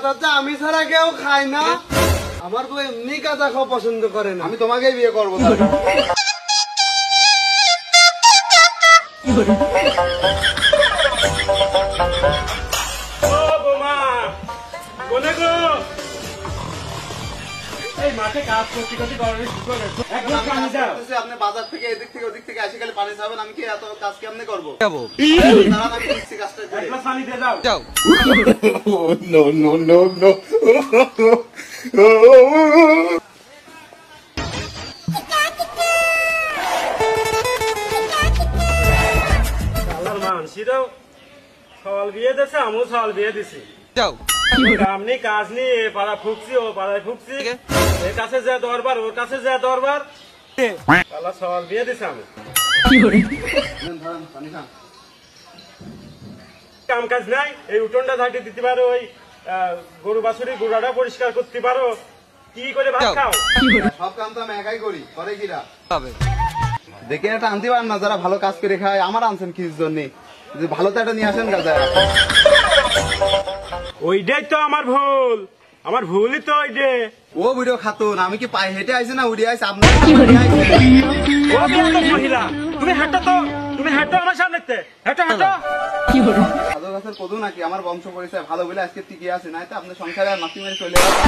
গাঁজাটা আমি ছাড়া কেউ খায় না। আমার বউ এমনি গাঁজা খাওয়া পছন্দ করে না। আমি তোমাকেই বিয়ে করবো। আপনি বাজার থেকে এদিক থেকে ওদিক থেকে আসে খালি পানি চাবেন, আমি কি এত কাজ কেমনে করবো? মানসিরাও সওয়াল বিয়ে দিছে, আমিও সওয়াল বিয়ে দিছি। আপনি কাজ নিয়ে পাড়া ফুকছি, ও পাড়ায় ফুকছি, এর কাছে যা দরবার, ওর কাছে যা দরবার, সওয়াল বিয়ে দিছে আমি। কাম কাজ নাই, এই উঠোনটা ঝাঁটি দিতে পারো, ওই গরু বাছুরি গুড়াটা পরিষ্কার করতে পারো, কি করে ভাত খাও? সব কাম তো আমি একাই করি, করে কিরা দেখে একটা আনতে পারেন না যারা ভালো কাজ করে খায়। আমার আনছেন কি জন্য? ভালো তো একটা নিয়ে আসেন গাজা। ওইটাই তো আমার ভুল, আমার ভুলই তো ওইটে। ও বুড়ো খাতুন, আমি কি পায়ে হেঁটে আইছি না উড়ে আইছি? আপনার মহিলা তুমি হাঁটো তো, তুমি হাঁটো আমার সামনে, হাঁটো হাঁটো। সাধু গাছের কদু নাকি আমার বংশ পরিচয় ভালো বলে আজকে টিকে আছে, নাই তো আপনার সংসারে আর মাসি মেরে চলে যাবে।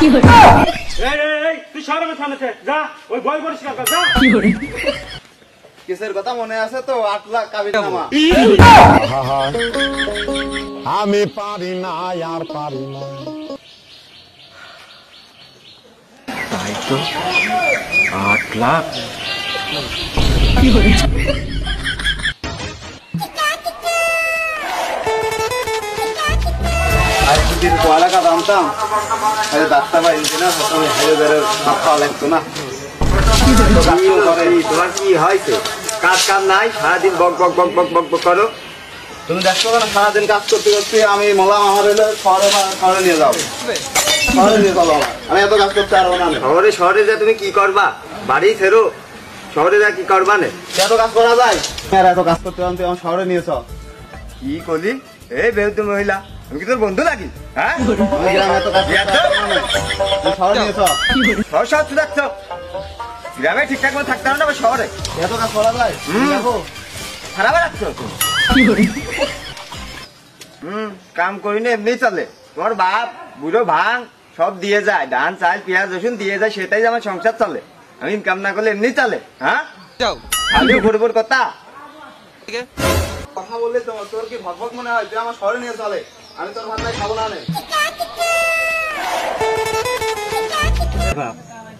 তুই সরবে সামনে যা, ওই বই পরিষ্কার কর যা। কেসের কথা মনে আছে তো? 8 লাখ কাবিননামা। আমি পারি না, আর পারি না। তাই তো 8 লাখ। আর যদি পড়ালেখা জানতাম তাহলে ডাক্তার বা ইঞ্জিনিয়ার হতাম, হাইওয়ে ভাত খাওয়া লাগতো না। তোমার কি হয়েছে? কাজ কাম নাই, সারাদিন বক বক বক বক বক বক করো। তুমি দেখছো না সারাদিন কাজ করতে করতে আমি মোলাম, আমার হইলে শহরে নিয়ে যাও, শহরে নিয়ে যাবো। আমি এত কাজ করতে পারবো না। শহরে যা তুমি কি করবা? বাড়ি ফেরো, শহরে যা কি করবা? এত কাজ করা যায়? এত কাজ করতে পারো তুই আমার শহরে নিয়েছ? কি করলি? এই বেহুদ মহিলা, আমি কি তোর বন্ধু নাকি? হ্যাঁ, আমি গ্রামে এত কাজ শহরে নিয়েছ? শহর দেখছো, গ্রামে ঠিকঠাক মতো থাকতে হবে না, শহরে এত কাজ করা যায়? খারাপ রাখছো। কাম করি না এমনি চলে। তোমার বাপ বুড়ো ভাঙ সব দিয়ে যায়, ধান চাল পেঁয়াজ রসুন দিয়ে যায়, সেটাই আমার সংসার চলে। আমি ইনকাম না করলে এমনি চলে? হ্যাঁ, খালি বড় কথা কথা বললে তোর কি ভগভগ মনে হয়? তুই আমার শহরে নিয়ে চলে, আমি তোর ভাত নাই খাবো না।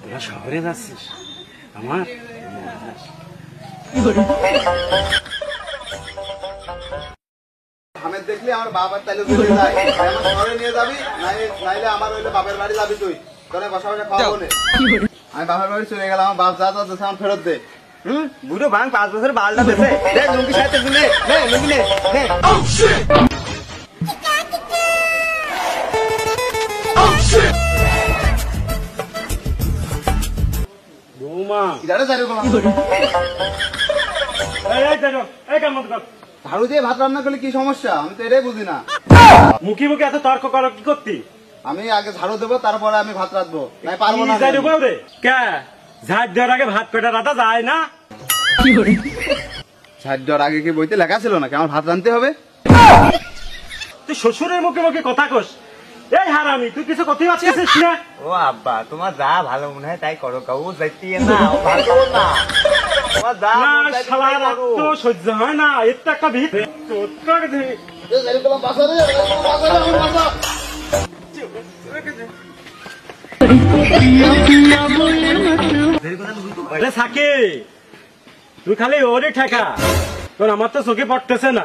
তোরা শহরে যাচ্ছিস, আমার আমি দেখলি আমার বাবার তাইলে চলে যায়, আমার শহরে নিয়ে যাবি, নাইলে আমার হইলে বাপের বাড়ি যাবি তুই, তোরা বসা বসা খাওয়াবো না। আমি বাপের বাড়ি চলে গেলাম, আমার বাপ যা যা দিচ্ছে আমার ফেরত দে। বুড়ো ভাঙ 5 বছর বালটা বেছে লুঙ্গি সাথে লুঙ্গি নে। ঝাড়ু দিয়ে ভাত রান্না করলে কি সমস্যা? আমি তো এটাই বুঝি না। মুখে মুখে এত তর্ক করো কি করতি? আমি আগে ঝাড়ু দেবো, তারপরে আমি ভাত রাঁধবো। নাই পারবো না। ঝাড় দেওয়ার আগে ভাত কটা রাতা যায় না? ঝাড় দেওয়ার আগে কি বইতে লেখা ছিল নাকি আমার ভাত রাঁধতে হবে? তুই শ্বশুরের মুখে মুখে কথা কস। এই হারামি, তুই কিছু কথাই পাচ্ছিস না? ও আব্বা, তোমার যা ভালো মনে হয় তাই করো, কাউ যাইতে না ভালো না। তোমার যা তো সহ্য হয় না, এর তো একটা ভিত থাকে। তুই খালি ওরে ঠেকা, তোর আমার তো চোখে পড়তেছে না।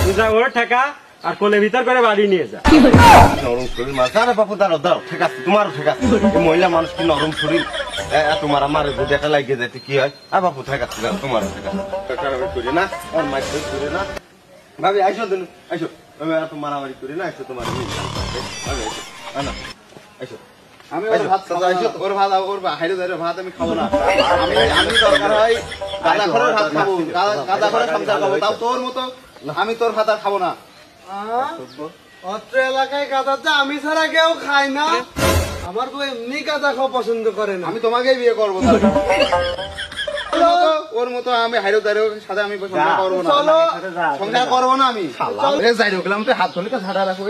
তুই যা ওরে ঠেকা আর কোলে ভিতর করে বাড়ি নিয়ে যা। নরম শরীর মাছ আরে বাপু দাঁড়াও দাঁড়াও, ঠিক আছে তোমারও ঠিক আছে। মহিলা মানুষ কি নরম শরীর, তোমার আমার যদি একটা লাগিয়ে যাইতে কি হয়? আর বাপু ঠিক আছে, তোমারও ঠিক আছে। করি না আর মাছ করে না ভাবি, আইসো দিন আইসো, এত মারামারি করি না, আইসো তোমার আইসো। আমি ওর ভাত হাইরে ভাত আমি খাবো না। আমি দরকার হয় গাঁদা খড়ের ভাত খাবো, গাঁদা খড়ের সংসার খাবো, তাও তোর মতো আমি তোর ভাত আর খাবো না। অত্র এলাকায় গাঁজা তো আমি ছাড়া কেউ খায় না। আমার তো এমনি গাঁজা খাওয়া পছন্দ করে না। আমি তোমাকেই বিয়ে করবো তাহলে। ওর মতো আমি হাইরো দাইরো সাথে আমি সংসার করবো না। চলো। সংসার করবো না আমি। যাই হোক, আমি তো হাত ধরে তো ছাড়া রাখবো।